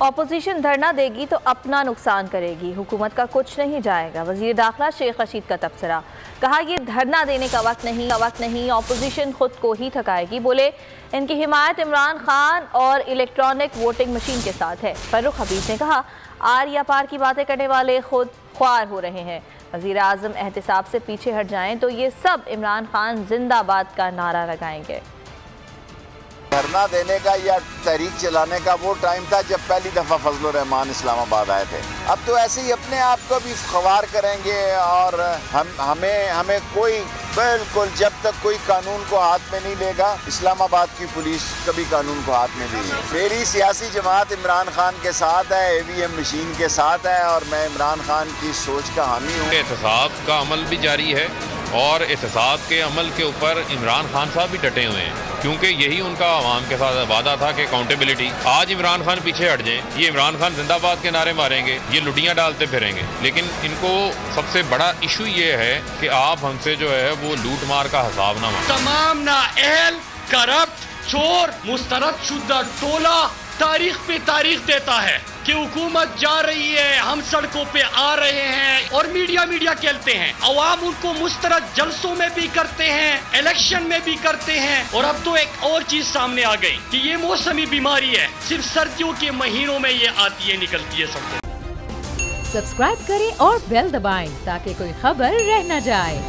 Opposition دھرنا دے گی تو اپنا نقصان کرے گی، حکومت کا کچھ نہیں جائے گا۔ وزیر داخلہ شیخ رشید کا تبصرہ، کہا یہ دھرنا دینے کا وقت نہیں، اپوزیشن خود کو ہی تھکائے گی۔ بولے ان کی حمایت عمران خان اور الیکٹرانک ووٹنگ مشین کے ساتھ ہے۔ فرخ حبیب نے کہا آر یا پار کی باتیں کرنے والے خود خوار ہو رہے ہیں، وزیر اعظم احتساب سے پیچھے ہٹ جائیں تو یہ سب عمران خان زندہ باد کا نعرہ لگائیں گے۔ دھرنا دینے کا یا تحریک چلانے کا وہ ٹائم تھا جب پہلی دفعہ فضل الرحمان اسلام آباد آئے تھے۔ اب تو ایسے ہی اپنے آپ کو بھی خوار کریں گے اور ہمیں کوئی بالکل جب تک کوئی قانون کو ہاتھ میں نہیں لے گا، اسلام آباد کی پولیس کبھی قانون کو ہاتھ میں نہیں لے گی۔ میری سیاسی جماعت عمران خان کے ساتھ ہے، ای وی ایم مشین کے ساتھ ہے اور میں عمران خان کی سوچ کا حامی ہوں۔ احتساب کا عمل بھی جاری ہے اور احتساب کے عمل کے اوپر عمران خان صاحب بھی ڈٹے ہوئے ہیں، کیونکہ یہی ان کا عوام کے ساتھ وعدہ تھا کہ اکاؤنٹیبلٹی۔ آج عمران خان پیچھے ہٹ جائیں، یہ عمران خان زندہ باد کے نعرے ماریں گے، یہ لٹیاں ڈالتے پھریں گے، لیکن ان کو سب سے بڑا ایشو یہ ہے کہ آپ ہم سے جو ہے وہ لوٹ مار کا حساب نہ مانگیں۔ تمام نااہل، کرپٹ، چور، مسترد شدہ ٹولہ تاریخ پہ تاریخ دیتا ہے کہ حکومت جا رہی ہے، ہم سڑکوں پہ آ رہے ہیں اور میڈیا کھیلتے ہیں۔ عوام ان کو مسترد جلسوں میں بھی کرتے ہیں، الیکشن میں بھی کرتے ہیں، اور اب تو ایک اور چیز سامنے آ گئی کہ یہ موسمی بیماری ہے، صرف سردیوں کے مہینوں میں یہ آتی ہے، نکلتی ہے سب کو۔ سبسکرائب کریں اور بیل دبائیں تاکہ کوئی خبر رہ نہ جائے۔